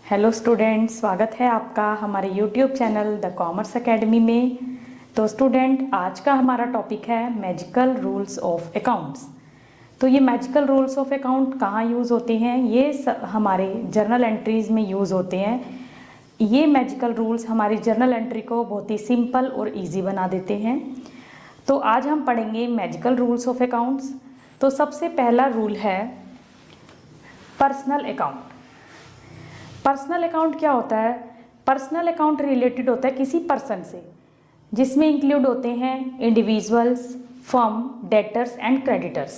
Hello student, स्वागत है आपका हमारे YouTube channel the commerce academy में। तो स्टूडेंट, आज का हमारा टॉपिक है मैजिकल रूल्स ऑफ अकाउंट्स। तो ये मैजिकल रूल्स ऑफ अकाउंट कहाँ यूज़ होते हैं? ये हमारे जर्नल एंट्रीज में यूज़ होते हैं। ये मैजिकल रूल्स हमारी जर्नल एंट्री को बहुत ही सिंपल और इजी बना देते हैं। तो आज हम पढ़ेंगे मैजिकल रूल्स ऑफ अकाउंट्स। तो सबसे पहला रूल है पर्सनल अकाउंट। पर्सनल अकाउंट क्या होता है? पर्सनल अकाउंट रिलेटेड होता है किसी पर्सन से, जिसमें इंक्लूड होते हैं individuals, firm, debtors and creditors.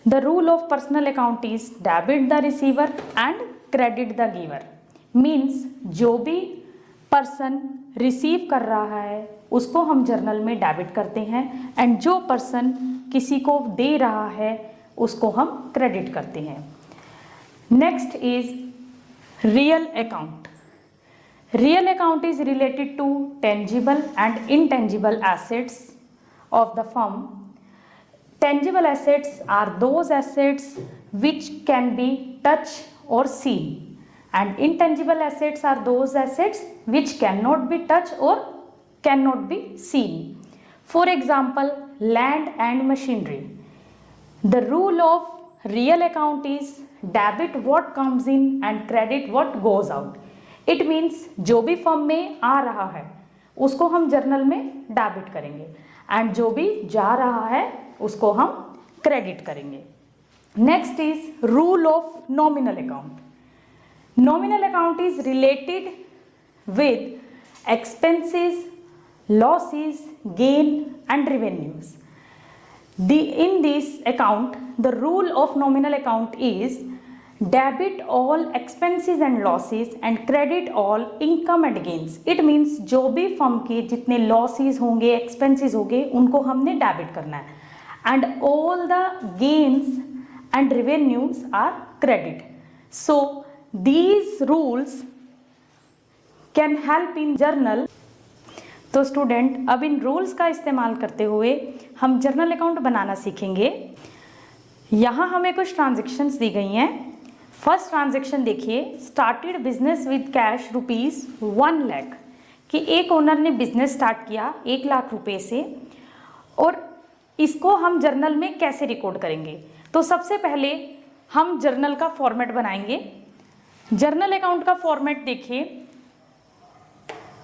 The rule of personal account is debit the receiver and credit the giver. Means जो भी पर्सन रिसीव कर रहा है उसको हम जर्नल में डेबिट करते हैं, एंड जो पर्सन किसी को दे रहा है उसको हम क्रेडिट करते हैं। Next is real account. Real account is related to tangible and intangible assets of the firm. Tangible assets are those assets which can be touched or seen, and intangible assets are those assets which cannot be touched or cannot be seen. For example, land and machinery. The rule of real account is debit what comes in and credit what goes out. It means जो भी firm में आ रहा है उसको हम journal में debit करेंगे, and जो भी जा रहा है उसको हम क्रेडिट करेंगे। Next is rule of nominal account. Nominal account is related with expenses, losses, gain and revenues. In this account, the rule of nominal account is debit all expenses and losses and credit all income and gains. It means जो भी firm के जितने losses होंगे, expenses होंगे, उनको हमने debit करना है, and all the gains and revenues are credit. So these rules can help in journal. तो स्टूडेंट, अब इन रूल्स का इस्तेमाल करते हुए हम जर्नल अकाउंट बनाना सीखेंगे। यहाँ हमें कुछ ट्रांजेक्शन्स दी गई हैं। फर्स्ट ट्रांजेक्शन देखिए, started business with cash ₹1 lakh, कि एक ओनर ने बिजनेस स्टार्ट किया 1 लाख रुपए से, और इसको हम जर्नल में कैसे रिकॉर्ड करेंगे? तो सबसे पहले हम जर्नल का फॉर्मेट बनाएंगे। जर्नल अकाउंट का फॉर्मेट देखिए,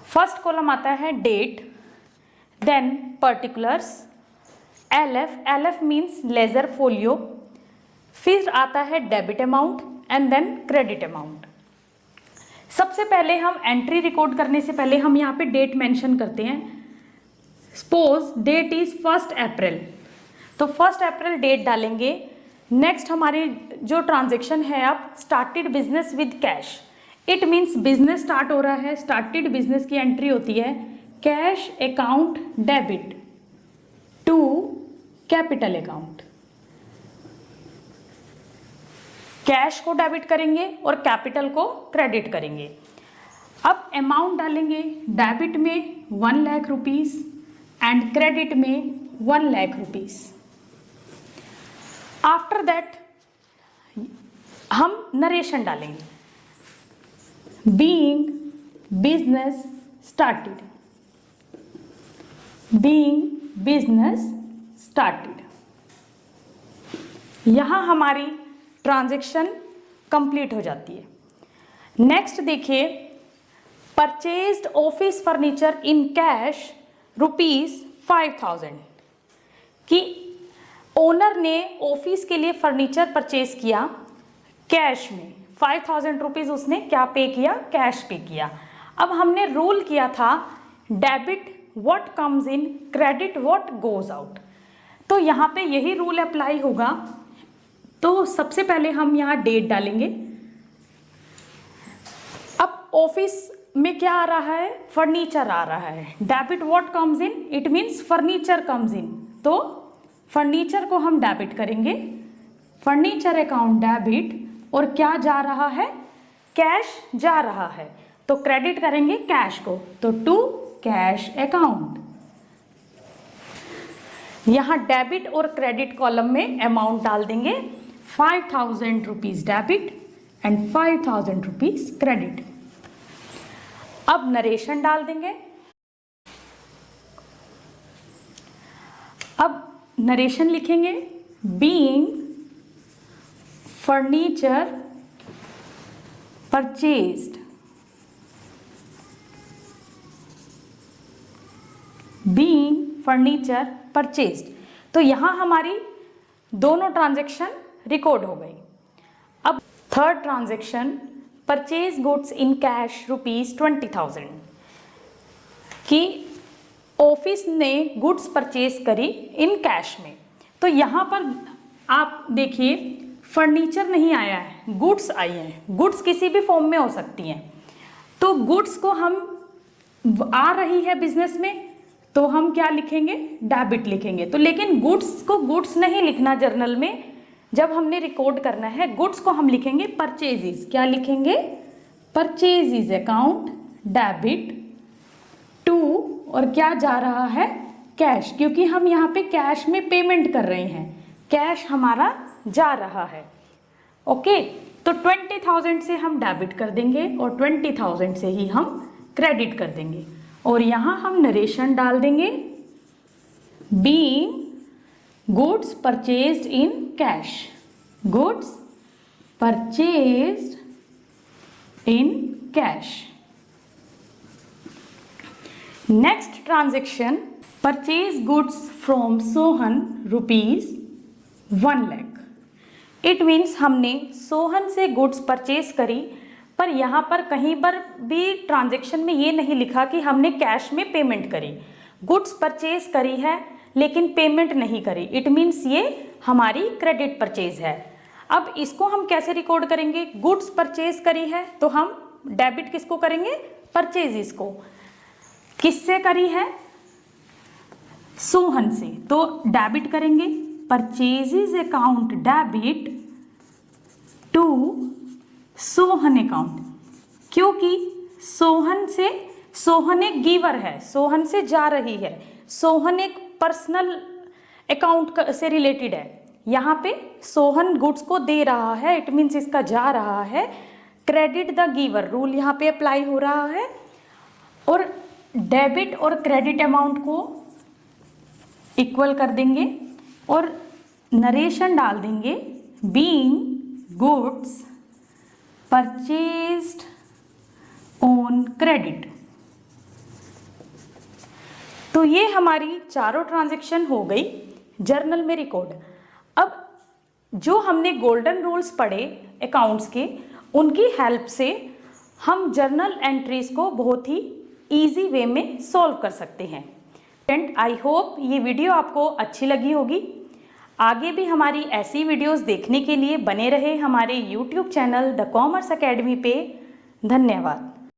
फर्स्ट कॉलम आता है date, then particulars, LF means ledger folio, फिर आता है debit amount and then credit amount. सबसे पहले हम एंट्री रिकॉर्ड करने से पहले हम यहाँ पे डेट मेंशन करते हैं। सपोज डेट इज 1 अप्रैल, तो 1 अप्रैल डेट डालेंगे। नेक्स्ट हमारी जो ट्रांजेक्शन है, अब started business with cash, it means business start हो रहा है, स्टार्टेड बिजनेस की एंट्री होती है cash account debit to capital account. Cash को डेबिट करेंगे और कैपिटल को क्रेडिट करेंगे। अब अमाउंट डालेंगे, डेबिट में 1 लाख रुपीस एंड क्रेडिट में 1 लाख रुपीस। आफ्टर दैट हम नरेशन डालेंगे, being business started, being business started। यहाँ हमारी ट्रांजैक्शन कंप्लीट हो जाती है। नेक्स्ट देखिए, purchased office furniture in cash ₹5,000, कि ओनर ने ऑफिस के लिए फर्नीचर परचेज किया कैश में, 5,000 रुपीज़ उसने क्या पे किया? कैश पे किया। अब हमने रूल किया था debit what comes in, credit what goes out. तो यहाँ पे यही रूल अप्लाई होगा। तो सबसे पहले हम यहाँ डेट डालेंगे। अब ऑफिस में क्या आ रहा है? फर्नीचर आ रहा है। Debit what comes in, it means furniture comes in, तो फर्नीचर को हम डेबिट करेंगे, फर्नीचर अकाउंट डेबिट, और क्या जा रहा है? कैश जा रहा है, तो क्रेडिट करेंगे कैश को, तो टू कैश अकाउंट। यहाँ डेबिट और क्रेडिट कॉलम में अमाउंट डाल देंगे, 5,000 rupees debit and 5,000 rupees credit. अब नरेशन डाल देंगे। अब नरेशन लिखेंगे, being furniture purchased, being furniture purchased. तो यहां हमारी दोनों ट्रांजैक्शन रिकॉर्ड हो गई। अब third transaction, purchase goods in cash ₹20,000 कि ऑफिस ने गुड्स परचेज करी इन कैश में। तो यहाँ पर आप देखिए फर्नीचर नहीं आया है, गुड्स आई हैं। गुड्स किसी भी फॉर्म में हो सकती हैं। तो गुड्स को हम आ रही है बिजनेस में तो हम क्या लिखेंगे, डेबिट लिखेंगे। तो लेकिन गुड्स को गुड्स नहीं लिखना जर्नल में, जब हमने रिकॉर्ड करना है गुड्स को हम लिखेंगे परचेजेस। क्या लिखेंगे, परचेजेस अकाउंट डेबिट टू, और क्या जा रहा है, कैश, क्योंकि हम यहाँ पे कैश में पेमेंट कर रहे हैं, कैश हमारा जा रहा है। ओके, तो 20,000 से हम डेबिट कर देंगे और 20,000 से ही हम क्रेडिट कर देंगे। और यहाँ हम नरेशन डाल देंगे, being goods purchased in cash, goods purchased in cash. Next transaction, purchase goods from Sohan ₹1 lakh. It means हमने सोहन से गुड्स परचेज करी, पर यहाँ पर कहीं पर भी ट्रांजैक्शन में ये नहीं लिखा कि हमने कैश में पेमेंट करी। गुड्स परचेज करी है लेकिन पेमेंट नहीं करी, इट मीन्स ये हमारी क्रेडिट परचेज है। अब इसको हम कैसे रिकॉर्ड करेंगे, गुड्स परचेज करी है तो हम डेबिट किसको करेंगे, परचेज को। किससे करी है, सोहन से, तो डेबिट करेंगे purchases account debit to Sohan account, क्योंकि सोहन एक गिवर है, सोहन से जा रही है, सोहन एक पर्सनल अकाउंट से रिलेटेड है। यहाँ पे सोहन गुड्स को दे रहा है, इट मीन्स इसका जा रहा है। क्रेडिट द गिवर रूल यहाँ पे अप्लाई हो रहा है। और डेबिट और क्रेडिट अमाउंट को इक्वल कर देंगे और नरेशन डाल देंगे, being goods purchased on credit. तो ये हमारी चारों ट्रांजैक्शन हो गई जर्नल में रिकॉर्ड। अब जो हमने गोल्डन रूल्स पढ़े अकाउंट्स के, उनकी हेल्प से हम जर्नल एंट्रीज को बहुत ही इजी वे में सॉल्व कर सकते हैं। फ्रेंड, आई होप ये वीडियो आपको अच्छी लगी होगी। आगे भी हमारी ऐसी वीडियोस देखने के लिए बने रहे हमारे YouTube channel the commerce academy पे। धन्यवाद।